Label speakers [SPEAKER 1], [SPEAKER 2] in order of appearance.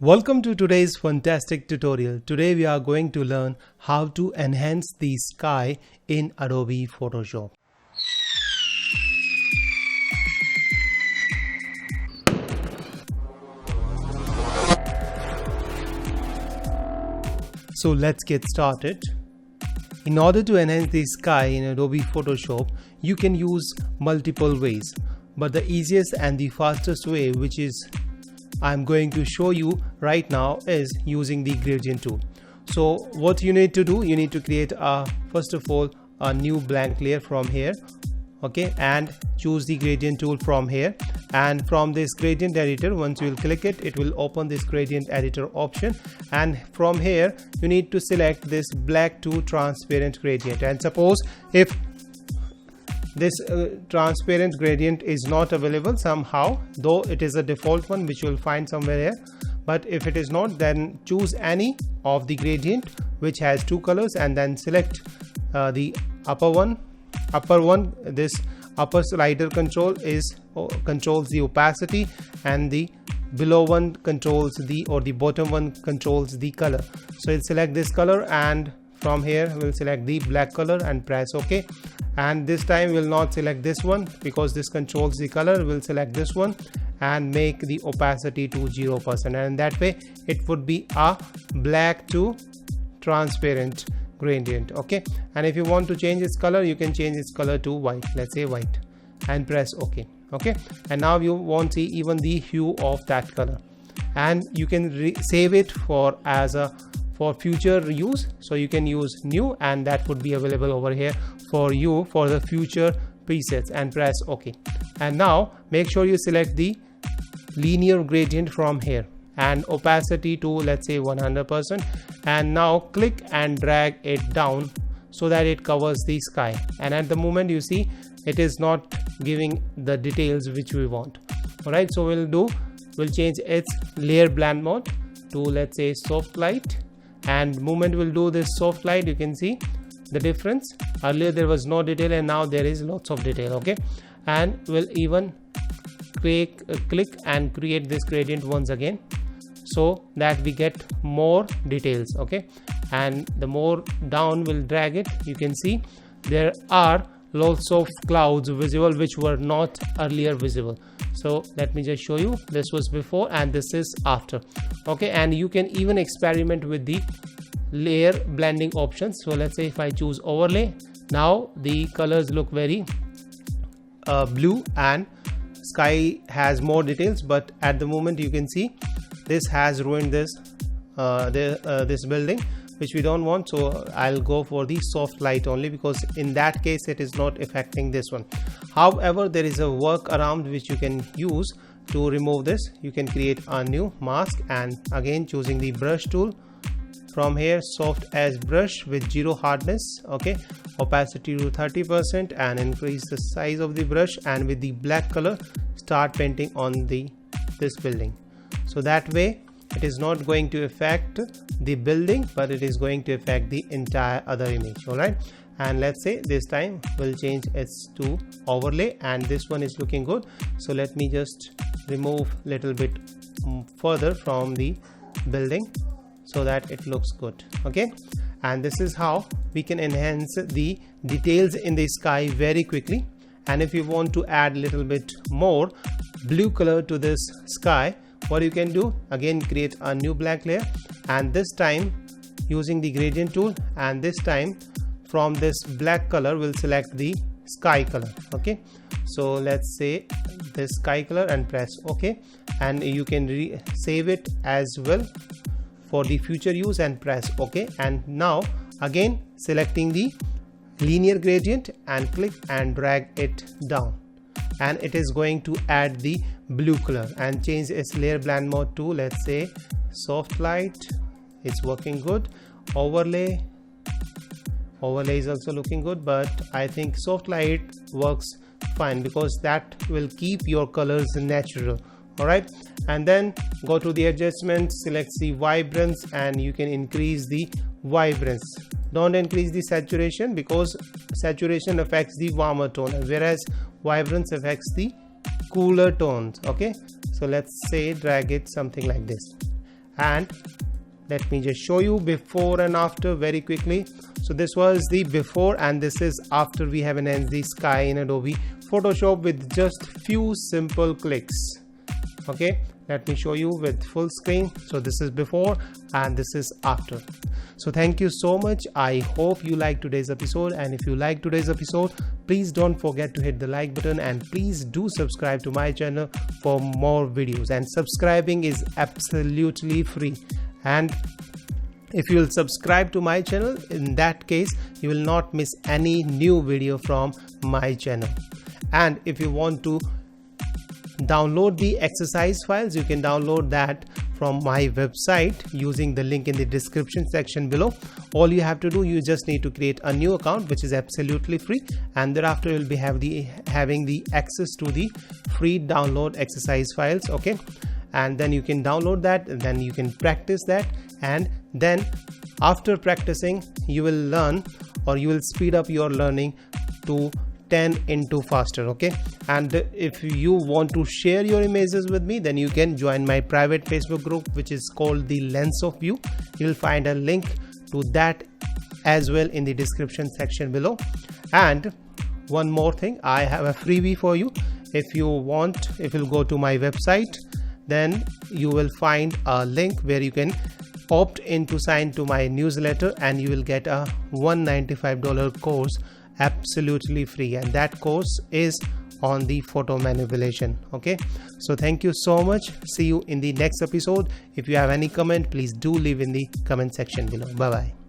[SPEAKER 1] Welcome to today's fantastic tutorial. Today we are going to learn how to enhance the sky in Adobe Photoshop. So let's get started. In order to enhance the sky in Adobe Photoshop, you can use multiple ways, but the easiest and the fastest way, which is I'm going to show you right now, is using the gradient tool. So what you need to do, you need to create first of all a new blank layer from here, okay, and choose the gradient tool from here. And from this gradient editor, once you will click it, it will open this gradient editor option, and from here you need to select this black to transparent gradient. And suppose if this transparent gradient is not available somehow, though it is a default one which you will find somewhere here, but if it is not, then choose any of the gradient which has two colors and then select the upper one. This upper slider controls the opacity, and the below one controls the bottom one controls the color. So we'll select this color, and from here we'll select the black color and press OK. And this time we'll not select this one because this controls the color. We'll select this one and make the opacity to 0%, and that way it would be a black to transparent gradient. Okay, and if you want to change its color, you can change its color to white, let's say white, and press OK. Okay, and now you won't see even the hue of that color, and you can save it for future use. So you can use new, and that would be available over here for you for the future presets, and press OK. And now make sure you select the linear gradient from here and opacity to, let's say, 100%, and now click and drag it down so that it covers the sky. And at the moment you see it is not giving the details which we want. Alright, so we'll change its layer blend mode to, let's say, soft light, and moment we'll do this soft light, you can see the difference. Earlier there was no detail and now there is lots of detail. Okay, and we'll even click and create this gradient once again so that we get more details. Okay, and the more down we'll drag it, you can see there are lots of clouds visible which were not earlier visible. So let me just show you, this was before and this is after. Okay, and you can even experiment with the layer blending options. So let's say if I choose overlay, now the colors look very blue and sky has more details, but at the moment you can see this has ruined this this building, which we don't want. So I'll go for the soft light only, because in that case it is not affecting this one. However, there is a workaround which you can use to remove this. You can create a new mask, and again choosing the brush tool from here, soft edge brush with 0 hardness. Okay, opacity to 30%, and increase the size of the brush, and with the black color start painting on this building. So that way it is not going to affect the building, but it is going to affect the entire other image. All right, and let's say this time we'll change it to overlay, and this one is looking good. So let me just remove little bit further from the building so that it looks good. Okay, and this is how we can enhance the details in the sky very quickly. And if you want to add little bit more blue color to this sky, what you can do, again create a new black layer, and this time using the gradient tool, and this time from this black color we'll select the sky color. Okay, so let's say this sky color and press OK, and you can save it as well for the future use and press OK. And now again selecting the linear gradient and click and drag it down, and it is going to add the blue color, and change its layer blend mode to, let's say, soft light. It's working good. Overlay is also looking good, but I think soft light works fine because that will keep your colors natural. All right, and then go to the adjustments, select the vibrance, and you can increase the vibrance. Don't increase the saturation because saturation affects the warmer tone, whereas vibrance affects the cooler tones. Okay, so let's say drag it something like this, And let me just show you before and after very quickly. So this was the before and this is after we have enhanced the sky in Adobe Photoshop with just few simple clicks. Okay, let me show you with full screen. So this is before and this is after. So thank you so much. I hope you like today's episode, and if you like today's episode, please don't forget to hit the like button and please do subscribe to my channel for more videos. And subscribing is absolutely free. And if you will subscribe to my channel, in that case you will not miss any new video from my channel. And if you want to download the exercise files, you can download that from my website using the link in the description section below. All you have to do, you just need to create a new account, which is absolutely free, and thereafter you'll be having the access to the free download exercise files. Okay, and then you can download that, and then you can practice that, and then after practicing you will learn, or you will speed up your learning to 10 into faster. Okay, and if you want to share your images with me, then you can join my private Facebook group, which is called the Lens of View. You'll find a link to that as well in the description section below. And one more thing, I have a freebie for you. If you want, if you'll go to my website, then you will find a link where you can opt in to sign to my newsletter, and you will get a $195 course absolutely free, and that course is on the photo manipulation. Okay, so thank you so much. See you in the next episode. If you have any comment, please do leave in the comment section below. Bye bye.